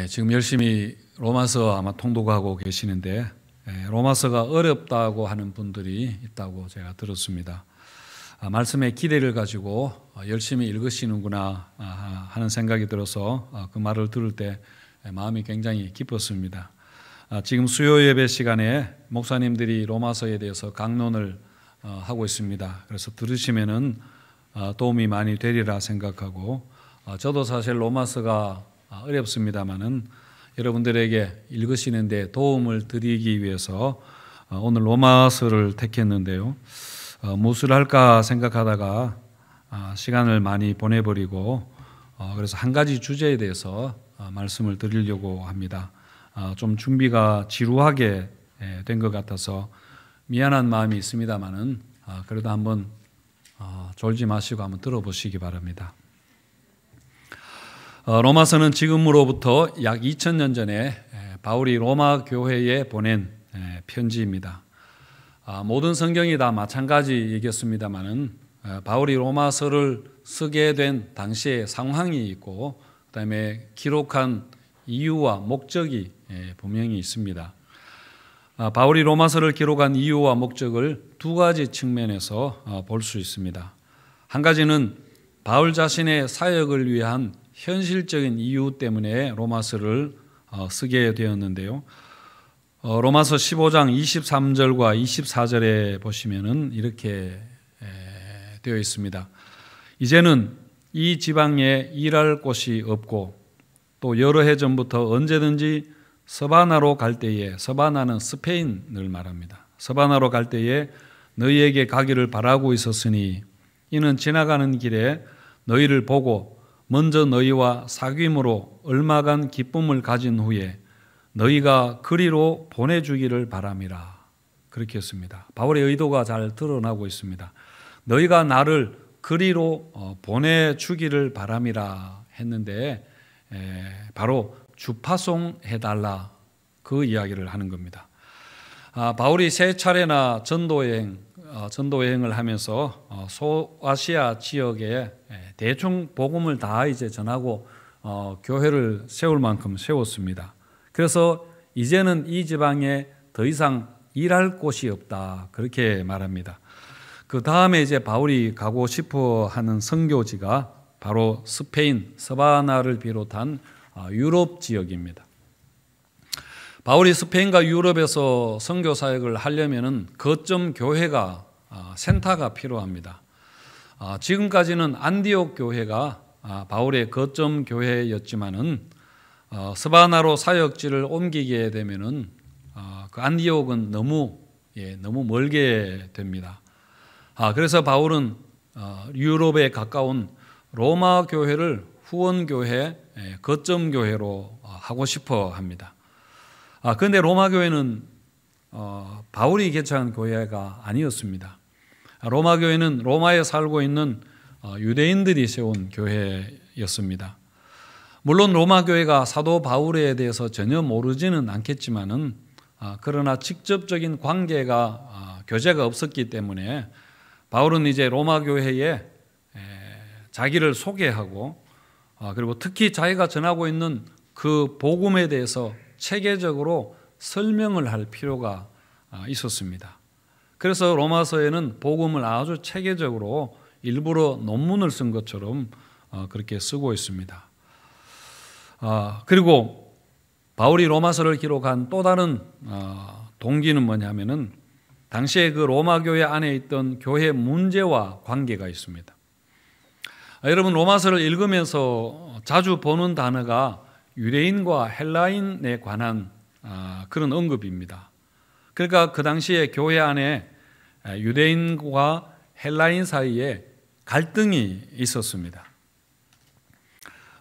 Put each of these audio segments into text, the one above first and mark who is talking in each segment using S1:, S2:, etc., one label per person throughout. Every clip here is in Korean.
S1: 지금 열심히 로마서 아마 통독하고 계시는데 로마서가 어렵다고 하는 분들이 있다고 제가 들었습니다. 말씀에 기대를 가지고 열심히 읽으시는구나 하는 생각이 들어서 그 말을 들을 때 마음이 굉장히 기뻤습니다. 지금 수요 예배 시간에 목사님들이 로마서에 대해서 강론을 하고 있습니다. 그래서 들으시면은 도움이 많이 되리라 생각하고, 저도 사실 로마서가 어렵습니다만은 여러분들에게 읽으시는데 도움을 드리기 위해서 오늘 로마서를 택했는데요. 무엇을 할까 생각하다가 시간을 많이 보내버리고, 그래서 한 가지 주제에 대해서 말씀을 드리려고 합니다. 좀 준비가 지루하게 된 것 같아서 미안한 마음이 있습니다만은 그래도 한번 졸지 마시고 한번 들어보시기 바랍니다. 로마서는 지금으로부터 약 2000년 전에 바울이 로마 교회에 보낸 편지입니다. 모든 성경이 다 마찬가지 얘기였습니다만은 바울이 로마서를 쓰게 된 당시의 상황이 있고, 그다음에 기록한 이유와 목적이 분명히 있습니다. 바울이 로마서를 기록한 이유와 목적을 두 가지 측면에서 볼 수 있습니다. 한 가지는 바울 자신의 사역을 위한 현실적인 이유 때문에 로마서를 쓰게 되었는데요. 로마서 15장 23절과 24절에 보시면은 이렇게 되어 있습니다. 이제는 이 지방에 일할 곳이 없고, 또 여러 해 전부터 언제든지 서바나로 갈 때에, 서바나는 스페인을 말합니다. 서바나로 갈 때에 너희에게 가기를 바라고 있었으니, 이는 지나가는 길에 너희를 보고 먼저 너희와 사귐으로 얼마간 기쁨을 가진 후에 너희가 그리로 보내주기를 바람이라. 그렇게 했습니다. 바울의 의도가 잘 드러나고 있습니다. 너희가 나를 그리로 보내주기를 바람이라 했는데, 바로 주파송 해달라, 그 이야기를 하는 겁니다. 바울이 세 차례나 전도여행을 하면서 소아시아 지역에 대충 복음을 다 이제 전하고 교회를 세울 만큼 세웠습니다. 그래서 이제는 이 지방에 더 이상 일할 곳이 없다, 그렇게 말합니다. 그 다음에 이제 바울이 가고 싶어 하는 선교지가 바로 스페인 서바나를 비롯한 유럽 지역입니다. 바울이 스페인과 유럽에서 선교 사역을 하려면은 거점 교회가 센터가 필요합니다. 지금까지는 안디옥 교회가 바울의 거점 교회였지만은 스바나로 사역지를 옮기게 되면은 그 안디옥은 너무 멀게 됩니다. 그래서 바울은 유럽에 가까운 로마 교회를 후원 교회, 거점 교회로 하고 싶어 합니다. 그런데 로마 교회는 바울이 개최한 교회가 아니었습니다. 로마 교회는 로마에 살고 있는 유대인들이 세운 교회였습니다. 물론 로마 교회가 사도 바울에 대해서 전혀 모르지는 않겠지만은 그러나 직접적인 관계가 교제가 없었기 때문에 바울은 이제 로마 교회에 자기를 소개하고, 그리고 특히 자기가 전하고 있는 그 복음에 대해서 체계적으로 설명을 할 필요가 있었습니다. 그래서 로마서에는 복음을 아주 체계적으로 일부러 논문을 쓴 것처럼 그렇게 쓰고 있습니다. 그리고 바울이 로마서를 기록한 또 다른 동기는 뭐냐면은 당시에 그 로마 교회 안에 있던 교회 문제와 관계가 있습니다. 여러분, 로마서를 읽으면서 자주 보는 단어가 유대인과 헬라인에 관한 그런 언급입니다. 그러니까 그 당시에 교회 안에 유대인과 헬라인 사이에 갈등이 있었습니다.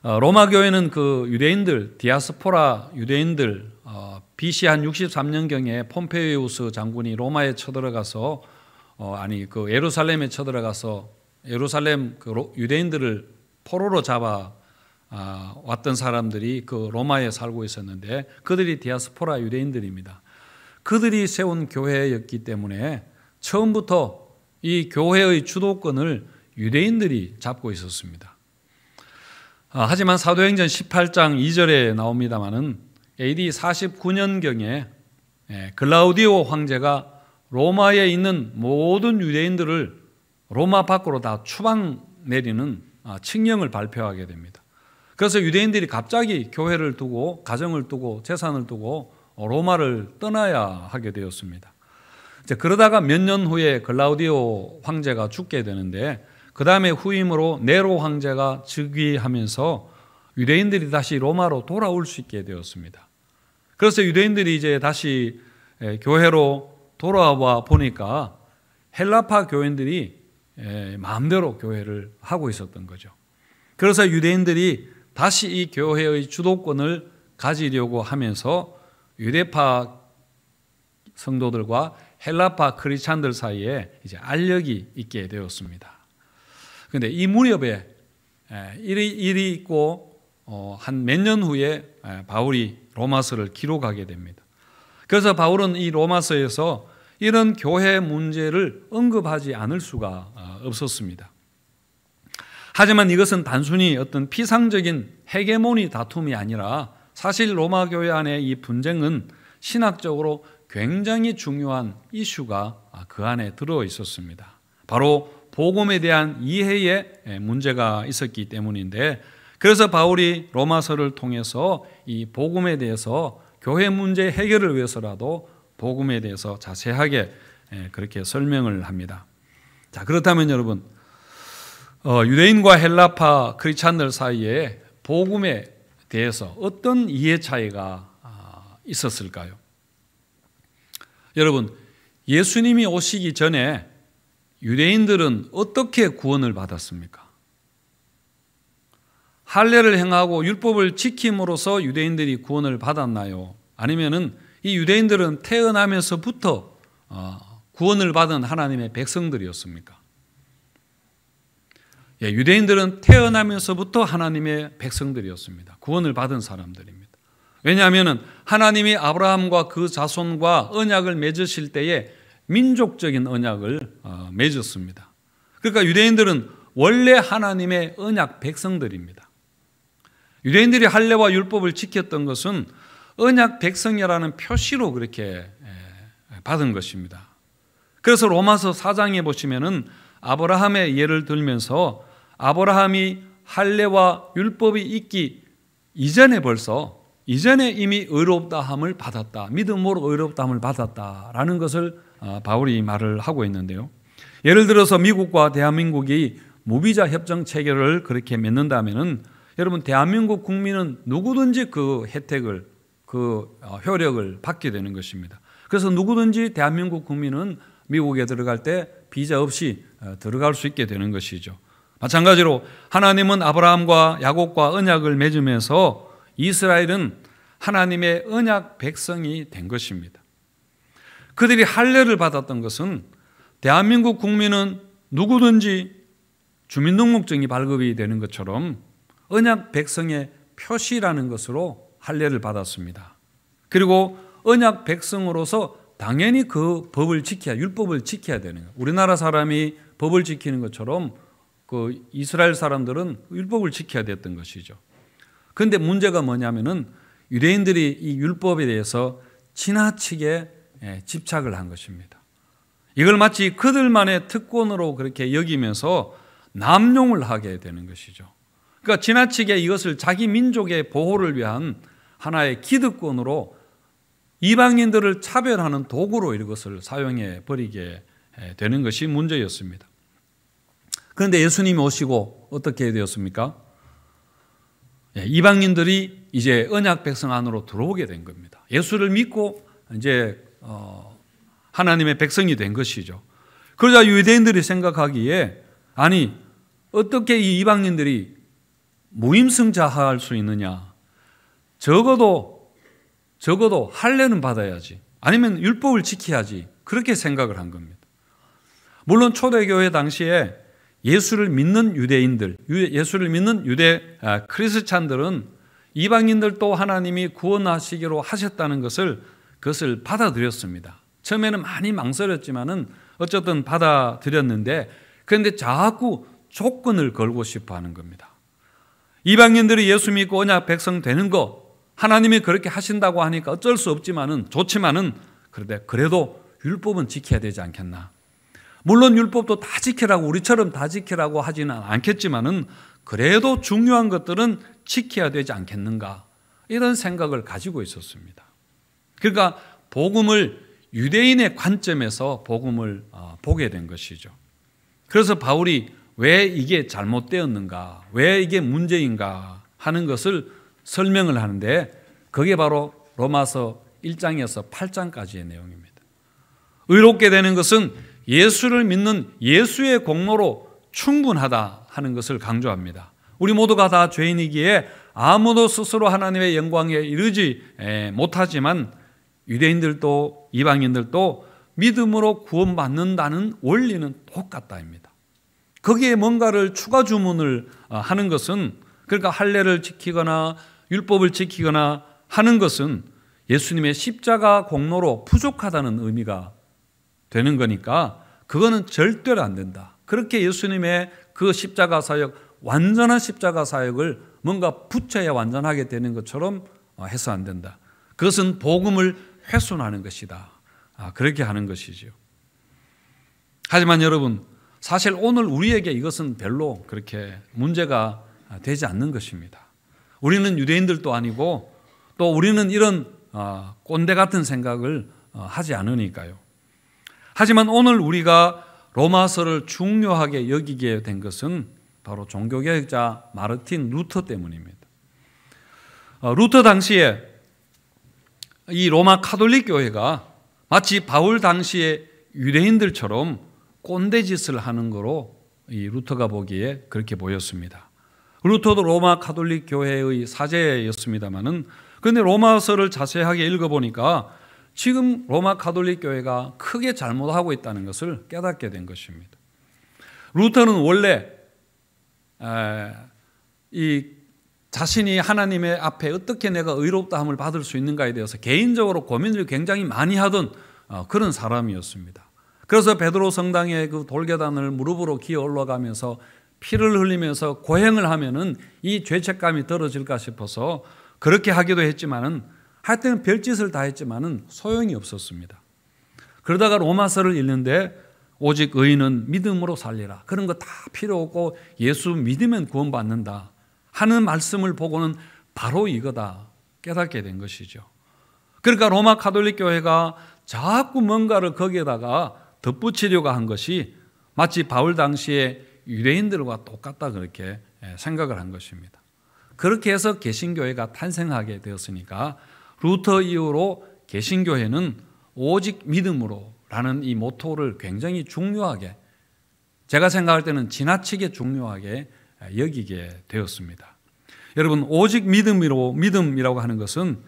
S1: 로마 교회는 그 유대인들, 디아스포라 유대인들, BC 한 63년경에 폼페이우스 장군이 로마에 쳐들어가서 그 예루살렘에 쳐들어가서 예루살렘 그 유대인들을 포로로 잡아 왔던 사람들이 그 로마에 살고 있었는데, 그들이 디아스포라 유대인들입니다. 그들이 세운 교회였기 때문에 처음부터 이 교회의 주도권을 유대인들이 잡고 있었습니다. 하지만 사도행전 18장 2절에 나옵니다마는 AD 49년경에 글라우디오 황제가 로마에 있는 모든 유대인들을 로마 밖으로 다 추방 내리는 칙령을 발표하게 됩니다. 그래서 유대인들이 갑자기 교회를 두고 가정을 두고 재산을 두고 로마를 떠나야 하게 되었습니다. 그러다가 몇 년 후에 글라우디오 황제가 죽게 되는데 그 다음에 후임으로 네로 황제가 즉위하면서 유대인들이 다시 로마로 돌아올 수 있게 되었습니다. 그래서 유대인들이 이제 다시 교회로 돌아와 보니까 헬라파 교인들이 마음대로 교회를 하고 있었던 거죠. 그래서 유대인들이 다시 이 교회의 주도권을 가지려고 하면서 유대파 성도들과 헬라파 크리스찬들 사이에 이제 알력이 있게 되었습니다. 그런데 이 무렵에 일이 있고 한 몇 년 후에 바울이 로마서를 기록하게 됩니다. 그래서 바울은 이 로마서에서 이런 교회 문제를 언급하지 않을 수가 없었습니다. 하지만 이것은 단순히 어떤 피상적인 헤게모니 다툼이 아니라 사실 로마 교회 안에 이 분쟁은 신학적으로 굉장히 중요한 이슈가 그 안에 들어 있었습니다. 바로 복음에 대한 이해에 문제가 있었기 때문인데, 그래서 바울이 로마서를 통해서 이 복음에 대해서 교회 문제 해결을 위해서라도 복음에 대해서 자세하게 그렇게 설명을 합니다. 자, 그렇다면 여러분, 유대인과 헬라파 크리스찬들 사이에 복음에 대해서 어떤 이해 차이가 있었을까요? 여러분, 예수님이 오시기 전에 유대인들은 어떻게 구원을 받았습니까? 할례를 행하고 율법을 지킴으로써 유대인들이 구원을 받았나요? 아니면은 이 유대인들은 태어나면서부터 구원을 받은 하나님의 백성들이었습니까? 유대인들은 태어나면서부터 하나님의 백성들이었습니다. 구원을 받은 사람들입니다. 왜냐하면 하나님이 아브라함과 그 자손과 언약을 맺으실 때에 민족적인 언약을 맺었습니다. 그러니까 유대인들은 원래 하나님의 언약 백성들입니다. 유대인들이 할례와 율법을 지켰던 것은 언약 백성이라는 표시로 그렇게 받은 것입니다. 그래서 로마서 4장에 보시면은 아브라함의 예를 들면서 아브라함이 할례와 율법이 있기 이전에 이전에 이미 의롭다함을 받았다, 믿음으로 의롭다함을 받았다라는 것을 바울이 말을 하고 있는데요. 예를 들어서 미국과 대한민국이 무비자 협정 체결을 그렇게 맺는다면은 여러분, 대한민국 국민은 누구든지 그 혜택을, 그 효력을 받게 되는 것입니다. 그래서 누구든지 대한민국 국민은 미국에 들어갈 때 비자 없이 들어갈 수 있게 되는 것이죠. 마찬가지로 하나님은 아브라함과 야곱과 언약을 맺으면서 이스라엘은 하나님의 언약 백성이 된 것입니다. 그들이 할례를 받았던 것은 대한민국 국민은 누구든지 주민등록증이 발급이 되는 것처럼 언약 백성의 표시라는 것으로 할례를 받았습니다. 그리고 언약 백성으로서 당연히 그 법을 율법을 지켜야 되는 거예요. 우리나라 사람이 법을 지키는 것처럼 그 이스라엘 사람들은 율법을 지켜야 됐던 것이죠. 그런데 문제가 뭐냐면은 유대인들이 이 율법에 대해서 지나치게 집착을 한 것입니다. 이걸 마치 그들만의 특권으로 그렇게 여기면서 남용을 하게 되는 것이죠. 그러니까 지나치게 이것을 자기 민족의 보호를 위한 하나의 기득권으로 이방인들을 차별하는 도구로 이것을 사용해 버리게 되는 것이 문제였습니다. 그런데 예수님이 오시고 어떻게 되었습니까? 이방인들이 이제 언약 백성 안으로 들어오게 된 겁니다. 예수를 믿고 이제 하나님의 백성이 된 것이죠. 그러자 유대인들이 생각하기에 아니 어떻게 이 이방인들이 무임승자할 수 있느냐? 적어도 할례는 받아야지. 아니면 율법을 지켜야지. 그렇게 생각을 한 겁니다. 물론 초대교회 당시에 예수를 믿는 유대인들, 예수를 믿는 유대 크리스찬들은 이방인들도 하나님이 구원하시기로 하셨다는 그것을 받아들였습니다. 처음에는 많이 망설였지만은 어쨌든 받아들였는데, 그런데 자꾸 조건을 걸고 싶어 하는 겁니다. 이방인들이 예수 믿고 언약 백성 되는 거 하나님이 그렇게 하신다고 하니까 어쩔 수 없지만은 좋지만은 그래도 율법은 지켜야 되지 않겠나. 물론 율법도 다 지키라고 우리처럼 다 지키라고 하지는 않겠지만은 그래도 중요한 것들은 지켜야 되지 않겠는가. 이런 생각을 가지고 있었습니다. 그러니까 복음을 유대인의 관점에서 복음을 보게 된 것이죠. 그래서 바울이 왜 이게 잘못되었는가, 왜 이게 문제인가 하는 것을 설명을 하는데 그게 바로 로마서 1장에서 8장까지의 내용입니다. 의롭게 되는 것은 예수를 믿는 예수의 공로로 충분하다 하는 것을 강조합니다. 우리 모두가 다 죄인이기에 아무도 스스로 하나님의 영광에 이르지 못하지만 유대인들도 이방인들도 믿음으로 구원받는다는 원리는 똑같다입니다. 거기에 뭔가를 추가 주문을 하는 것은, 그러니까 할례를 지키거나 율법을 지키거나 하는 것은 예수님의 십자가 공로로 부족하다는 의미가 되는 거니까 그거는 절대로 안 된다. 그렇게 예수님의 그 십자가 사역, 완전한 십자가 사역을 뭔가 붙여야 완전하게 되는 것처럼 해서 안 된다. 그것은 복음을 훼손하는 것이다. 그렇게 하는 것이죠. 하지만 여러분, 사실 오늘 우리에게 이것은 별로 그렇게 문제가 되지 않는 것입니다. 우리는 유대인들도 아니고 또 우리는 이런 꼰대 같은 생각을 하지 않으니까요. 하지만 오늘 우리가 로마서를 중요하게 여기게 된 것은 바로 종교개혁자 마르틴 루터 때문입니다. 루터 당시에 이 로마 카톨릭 교회가 마치 바울 당시의 유대인들처럼 꼰대짓을 하는 거로 이 루터가 보기에 그렇게 보였습니다. 루터도 로마 카톨릭 교회의 사제였습니다만은 그런데 로마서를 자세하게 읽어보니까 지금 로마 카톨릭 교회가 크게 잘못하고 있다는 것을 깨닫게 된 것입니다. 루터는 원래 이 자신이 하나님의 앞에 어떻게 내가 의롭다함을 받을 수 있는가에 대해서 개인적으로 고민을 굉장히 많이 하던 그런 사람이었습니다. 그래서 베드로 성당의 그 돌계단을 무릎으로 기어 올라가면서 피를 흘리면서 고행을 하면은 이 죄책감이 떨어질까 싶어서 그렇게 하기도 했지만은 하여튼 별짓을 다 했지만은 소용이 없었습니다. 그러다가 로마서를 읽는데 오직 의인은 믿음으로 살리라. 그런 거 다 필요 없고 예수 믿으면 구원받는다 하는 말씀을 보고는 바로 이거다 깨닫게 된 것이죠. 그러니까 로마 카톨릭 교회가 자꾸 뭔가를 거기에다가 덧붙이려고 한 것이 마치 바울 당시에 유대인들과 똑같다 그렇게 생각을 한 것입니다. 그렇게 해서 개신교회가 탄생하게 되었으니까 루터 이후로 개신교회는 오직 믿음으로 라는 이 모토를 굉장히 중요하게, 제가 생각할 때는 지나치게 중요하게 여기게 되었습니다. 여러분, 오직 믿음이라고 하는 것은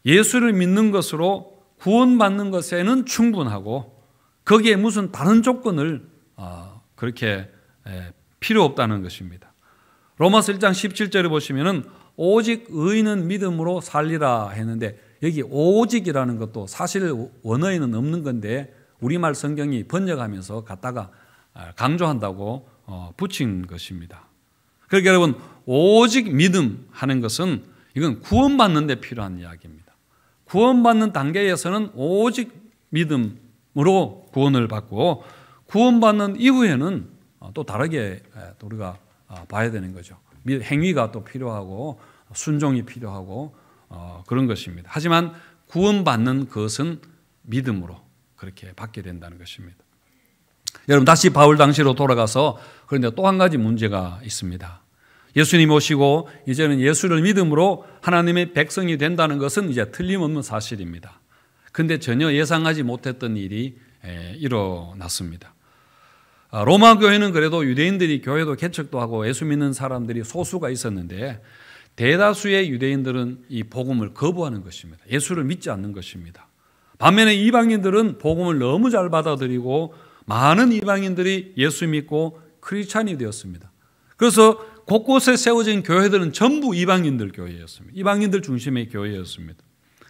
S1: 예수를 믿는 것으로 구원받는 것에는 충분하고 거기에 무슨 다른 조건을 그렇게 필요 없다는 것입니다. 로마서 1장 17절에 보시면은 오직 의인은 믿음으로 살리라 했는데 여기 오직이라는 것도 사실 원어에는 없는 건데 우리말 성경이 번역하면서 갖다가 강조한다고 붙인 것입니다. 그러니까 여러분, 오직 믿음 하는 것은 이건 구원받는 데 필요한 이야기입니다. 구원받는 단계에서는 오직 믿음으로 구원을 받고 구원받는 이후에는 또 다르게 우리가 봐야 되는 거죠. 행위가 또 필요하고 순종이 필요하고 그런 것입니다. 하지만 구원받는 것은 믿음으로 그렇게 받게 된다는 것입니다. 여러분, 다시 바울 당시로 돌아가서 그런데 또 한 가지 문제가 있습니다. 예수님 오시고 이제는 예수를 믿음으로 하나님의 백성이 된다는 것은 이제 틀림없는 사실입니다. 그런데 전혀 예상하지 못했던 일이 일어났습니다. 로마 교회는 그래도 유대인들이 교회도 개척도 하고 예수 믿는 사람들이 소수가 있었는데 대다수의 유대인들은 이 복음을 거부하는 것입니다. 예수를 믿지 않는 것입니다. 반면에 이방인들은 복음을 너무 잘 받아들이고 많은 이방인들이 예수 믿고 크리스찬이 되었습니다. 그래서 곳곳에 세워진 교회들은 전부 이방인들 교회였습니다. 이방인들 중심의 교회였습니다.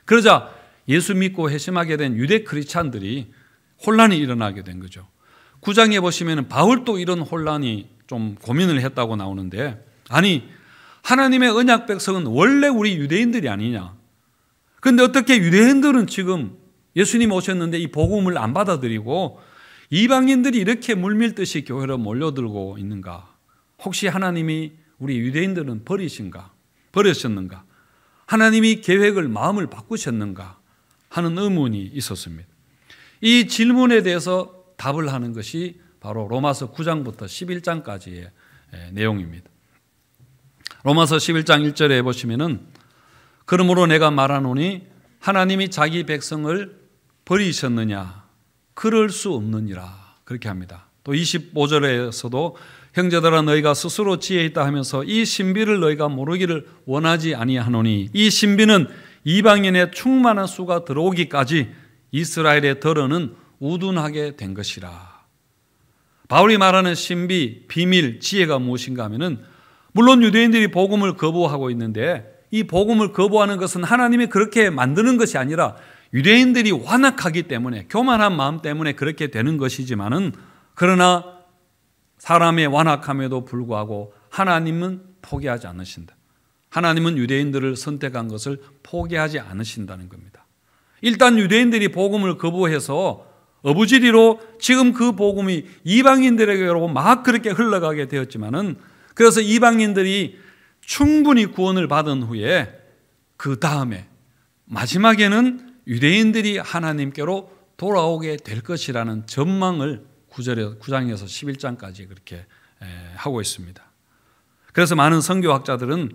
S1: 그러자 예수 믿고 회심하게 된 유대 크리스찬들이 혼란이 일어나게 된 거죠. 9장에 보시면 바울도 이런 혼란이 좀 고민을 했다고 나오는데, 아니 하나님의 언약 백성은 원래 우리 유대인들이 아니냐. 그런데 어떻게 유대인들은 지금 예수님 오셨는데 이 복음을 안 받아들이고 이방인들이 이렇게 물밀듯이 교회로 몰려들고 있는가? 혹시 하나님이 우리 유대인들은 버리셨는가? 하나님이 계획을 마음을 바꾸셨는가? 하는 의문이 있었습니다. 이 질문에 대해서 답을 하는 것이 바로 로마서 9장부터 11장까지의 내용입니다. 로마서 11장 1절에 보시면은 그러므로 내가 말하노니 하나님이 자기 백성을 버리셨느냐? 그럴 수 없느니라. 그렇게 합니다. 또 25절에서도 형제들아 너희가 스스로 지혜 있다 하면서 이 신비를 너희가 모르기를 원하지 아니하노니 이 신비는 이방인의 충만한 수가 들어오기까지 이스라엘의 덜어는 우둔하게 된 것이라. 바울이 말하는 신비, 비밀, 지혜가 무엇인가 하면은 물론 유대인들이 복음을 거부하고 있는데 이 복음을 거부하는 것은 하나님이 그렇게 만드는 것이 아니라 유대인들이 완악하기 때문에 교만한 마음 때문에 그렇게 되는 것이지만은 그러나 사람의 완악함에도 불구하고 하나님은 포기하지 않으신다. 하나님은 유대인들을 선택한 것을 포기하지 않으신다는 겁니다. 일단 유대인들이 복음을 거부해서 어부지리로 지금 그 복음이 이방인들에게로 막 그렇게 흘러가게 되었지만은 그래서 이방인들이 충분히 구원을 받은 후에 그 다음에 마지막에는 유대인들이 하나님께로 돌아오게 될 것이라는 전망을 9장에서 11장까지 그렇게 하고 있습니다. 그래서 많은 선교학자들은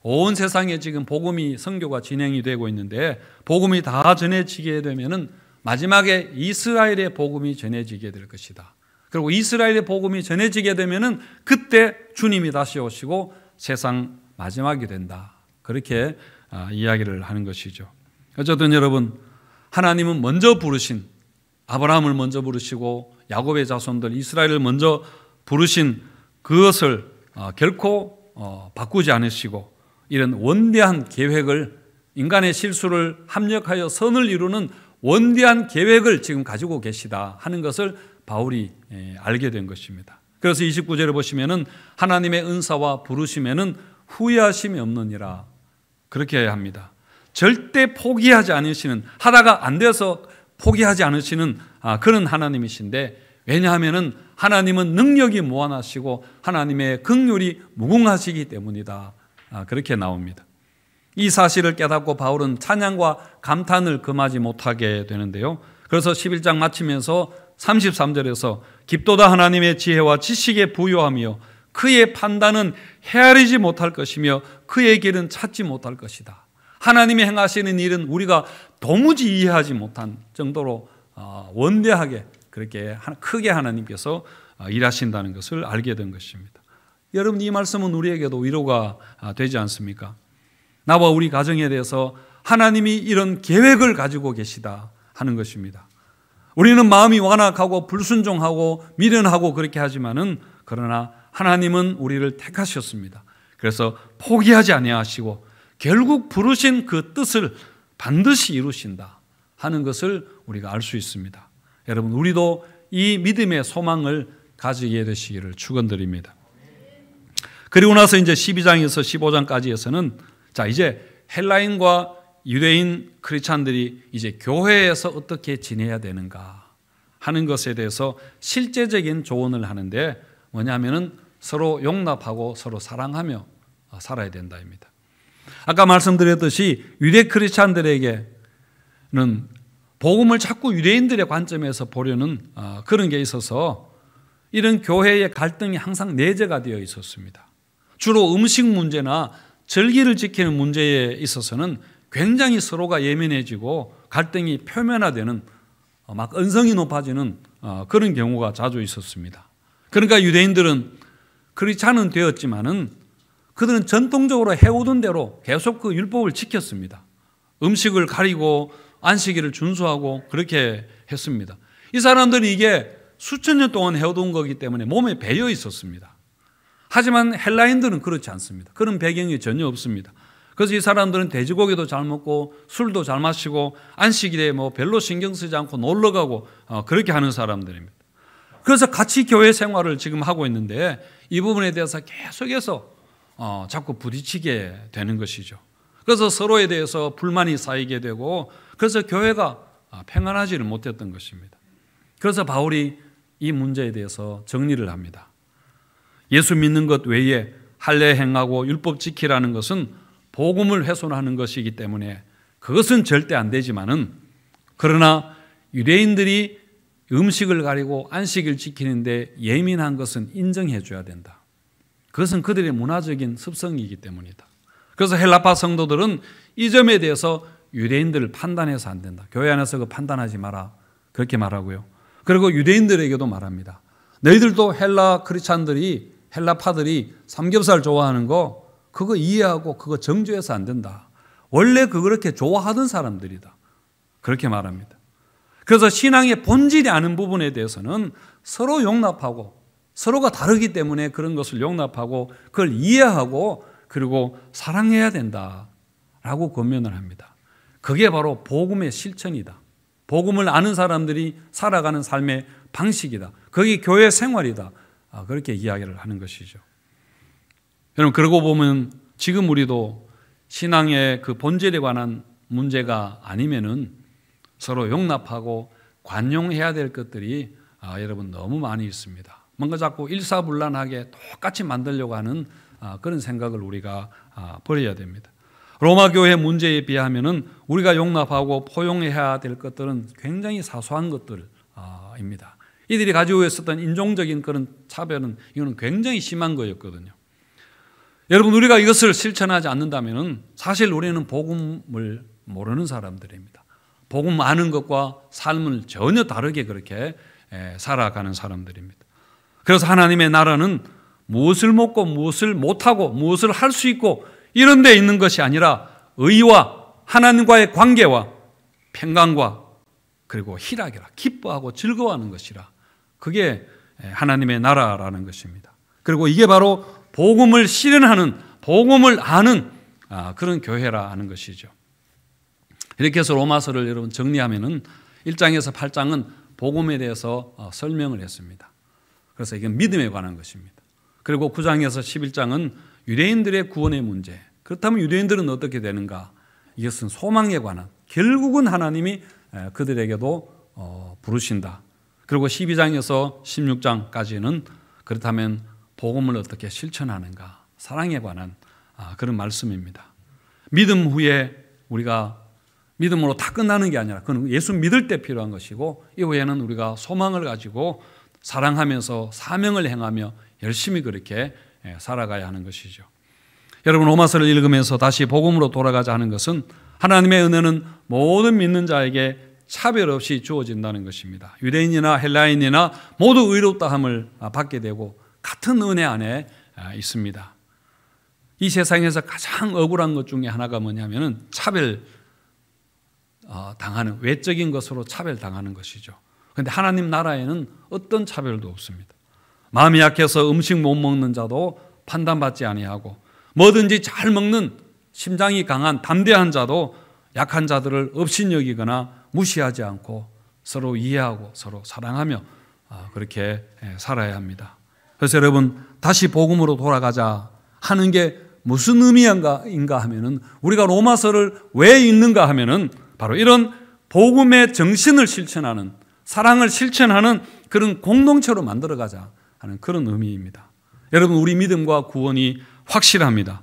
S1: 온 세상에 지금 복음이 선교가 진행이 되고 있는데 복음이 다 전해지게 되면은 마지막에 이스라엘의 복음이 전해지게 될 것이다. 그리고 이스라엘의 복음이 전해지게 되면은 그때 주님이 다시 오시고 세상 마지막이 된다. 그렇게 이야기를 하는 것이죠. 어쨌든 여러분, 하나님은 먼저 부르신 아브라함을 먼저 부르시고 야곱의 자손들 이스라엘을 먼저 부르신 그것을 결코 바꾸지 않으시고 이런 원대한 계획을 인간의 실수를 합력하여 선을 이루는 원대한 계획을 지금 가지고 계시다 하는 것을 바울이 알게 된 것입니다. 그래서 29절에 보시면은 하나님의 은사와 부르심에는 후회하심이 없느니라 그렇게 합니다. 절대 포기하지 않으시는, 하다가 안 돼서 포기하지 않으시는 그런 하나님이신데, 왜냐하면은 하나님은 능력이 무한하시고 하나님의 긍휼이 무궁하시기 때문이다. 그렇게 나옵니다. 이 사실을 깨닫고 바울은 찬양과 감탄을 금하지 못하게 되는데요. 그래서 11장 마치면서 33절에서 깊도다 하나님의 지혜와 지식에 부요하며 그의 판단은 헤아리지 못할 것이며 그의 길은 찾지 못할 것이다. 하나님이 행하시는 일은 우리가 도무지 이해하지 못한 정도로 원대하게 그렇게 크게 하나님께서 일하신다는 것을 알게 된 것입니다. 여러분, 이 말씀은 우리에게도 위로가 되지 않습니까? 나와 우리 가정에 대해서 하나님이 이런 계획을 가지고 계시다 하는 것입니다. 우리는 마음이 완악하고 불순종하고 미련하고 그렇게 하지만은 그러나 하나님은 우리를 택하셨습니다. 그래서 포기하지 아니하시고 결국 부르신 그 뜻을 반드시 이루신다 하는 것을 우리가 알 수 있습니다. 여러분, 우리도 이 믿음의 소망을 가지게 되시기를 축원드립니다. 그리고 나서 이제 12장에서 15장까지에서는 자, 이제 헬라인과 유대인 크리스찬들이 이제 교회에서 어떻게 지내야 되는가 하는 것에 대해서 실제적인 조언을 하는데 뭐냐면은 서로 용납하고 서로 사랑하며 살아야 된다입니다. 아까 말씀드렸듯이 유대 크리스찬들에게는 복음을 자꾸 유대인들의 관점에서 보려는 그런 게 있어서 이런 교회의 갈등이 항상 내재가 되어 있었습니다. 주로 음식 문제나 절기를 지키는 문제에 있어서는 굉장히 서로가 예민해지고 갈등이 표면화되는 막 언성이 높아지는 그런 경우가 자주 있었습니다. 그러니까 유대인들은 크리스찬은 되었지만은 그들은 전통적으로 해오던 대로 계속 그 율법을 지켰습니다. 음식을 가리고 안식일을 준수하고 그렇게 했습니다. 이 사람들이 이게 수천 년 동안 해오던 거기 때문에 몸에 배어 있었습니다. 하지만 헬라인들은 그렇지 않습니다. 그런 배경이 전혀 없습니다. 그래서 이 사람들은 돼지고기도 잘 먹고 술도 잘 마시고 안식일에 뭐 별로 신경 쓰지 않고 놀러 가고 그렇게 하는 사람들입니다. 그래서 같이 교회 생활을 지금 하고 있는데 이 부분에 대해서 계속해서 자꾸 부딪히게 되는 것이죠. 그래서 서로에 대해서 불만이 쌓이게 되고 그래서 교회가 평안하지를 못했던 것입니다. 그래서 바울이 이 문제에 대해서 정리를 합니다. 예수 믿는 것 외에 할례 행하고 율법 지키라는 것은 복음을 훼손하는 것이기 때문에 그것은 절대 안 되지만은 그러나 유대인들이 음식을 가리고 안식을 지키는데 예민한 것은 인정해 줘야 된다. 그것은 그들의 문화적인 습성이기 때문이다. 그래서 헬라파 성도들은 이 점에 대해서 유대인들을 판단해서 안 된다. 교회 안에서 그 판단하지 마라. 그렇게 말하고요. 그리고 유대인들에게도 말합니다. 너희들도 헬라 크리스찬들이 헬라파들이 삼겹살 좋아하는 거 그거 이해하고 그거 정죄해서 안 된다. 원래 그렇게 좋아하던 사람들이다. 그렇게 말합니다. 그래서 신앙의 본질이 아는 부분에 대해서는 서로 용납하고 서로가 다르기 때문에 그런 것을 용납하고 그걸 이해하고 그리고 사랑해야 된다라고 권면을 합니다. 그게 바로 복음의 실천이다. 복음을 아는 사람들이 살아가는 삶의 방식이다. 그게 교회 생활이다. 그렇게 이야기를 하는 것이죠. 여러분 그러고 보면 지금 우리도 신앙의 그 본질에 관한 문제가 아니면은 서로 용납하고 관용해야 될 것들이 여러분 너무 많이 있습니다. 뭔가 자꾸 일사불란하게 똑같이 만들려고 하는 그런 생각을 우리가 버려야 됩니다. 로마 교회 문제에 비하면은 우리가 용납하고 포용해야 될 것들은 굉장히 사소한 것들입니다. 이들이 가지고 있었던 인종적인 그런 차별은 이거는 굉장히 심한 거였거든요. 여러분 우리가 이것을 실천하지 않는다면은 사실 우리는 복음을 모르는 사람들입니다. 복음 아는 것과 삶을 전혀 다르게 그렇게 살아가는 사람들입니다. 그래서 하나님의 나라는 무엇을 먹고 무엇을 못하고 무엇을 할 수 있고 이런 데 있는 것이 아니라 의와 하나님과의 관계와 평강과 그리고 희락이라 기뻐하고 즐거워하는 것이라 그게 하나님의 나라라는 것입니다. 그리고 이게 바로 복음을 실현하는 복음을 아는 그런 교회라 하는 것이죠. 이렇게 해서 로마서를 여러분 정리하면은 1장에서 8장은 복음에 대해서 설명을 했습니다. 그래서 이게 믿음에 관한 것입니다. 그리고 9장에서 11장은 유대인들의 구원의 문제. 그렇다면 유대인들은 어떻게 되는가? 이것은 소망에 관한 결국은 하나님이 그들에게도 부르신다. 그리고 12장에서 16장까지는 그렇다면 복음을 어떻게 실천하는가? 사랑에 관한 그런 말씀입니다. 믿음 후에 우리가 믿음으로 다 끝나는 게 아니라 그건 예수 믿을 때 필요한 것이고 이후에는 우리가 소망을 가지고 사랑하면서 사명을 행하며 열심히 그렇게 살아가야 하는 것이죠. 여러분 로마서를 읽으면서 다시 복음으로 돌아가자 하는 것은 하나님의 은혜는 모든 믿는 자에게 차별 없이 주어진다는 것입니다. 유대인이나 헬라인이나 모두 의롭다함을 받게 되고 같은 은혜 안에 있습니다. 이 세상에서 가장 억울한 것 중에 하나가 뭐냐면은 차별 당하는 외적인 것으로 차별당하는 것이죠. 그런데 하나님 나라에는 어떤 차별도 없습니다. 마음이 약해서 음식 못 먹는 자도 판단받지 아니하고 뭐든지 잘 먹는 심장이 강한 담대한 자도 약한 자들을 업신여기거나 무시하지 않고 서로 이해하고 서로 사랑하며 그렇게 살아야 합니다. 그래서 여러분 다시 복음으로 돌아가자 하는 게 무슨 의미인가 하면은 우리가 로마서를 왜 읽는가 하면은 바로 이런 복음의 정신을 실천하는 사랑을 실천하는 그런 공동체로 만들어가자 하는 그런 의미입니다. 여러분 우리 믿음과 구원이 확실합니다.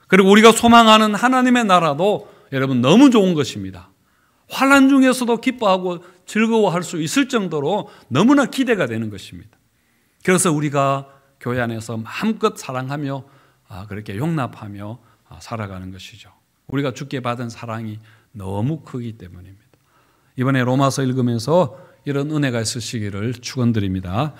S1: 그리고 우리가 소망하는 하나님의 나라도 여러분 너무 좋은 것입니다. 환난 중에서도 기뻐하고 즐거워할 수 있을 정도로 너무나 기대가 되는 것입니다. 그래서 우리가 교회 안에서 마음껏 사랑하며 그렇게 용납하며 살아가는 것이죠. 우리가 주께 받은 사랑이 너무 크기 때문입니다. 이번에 로마서 읽으면서 이런 은혜가 있으시기를 축원드립니다.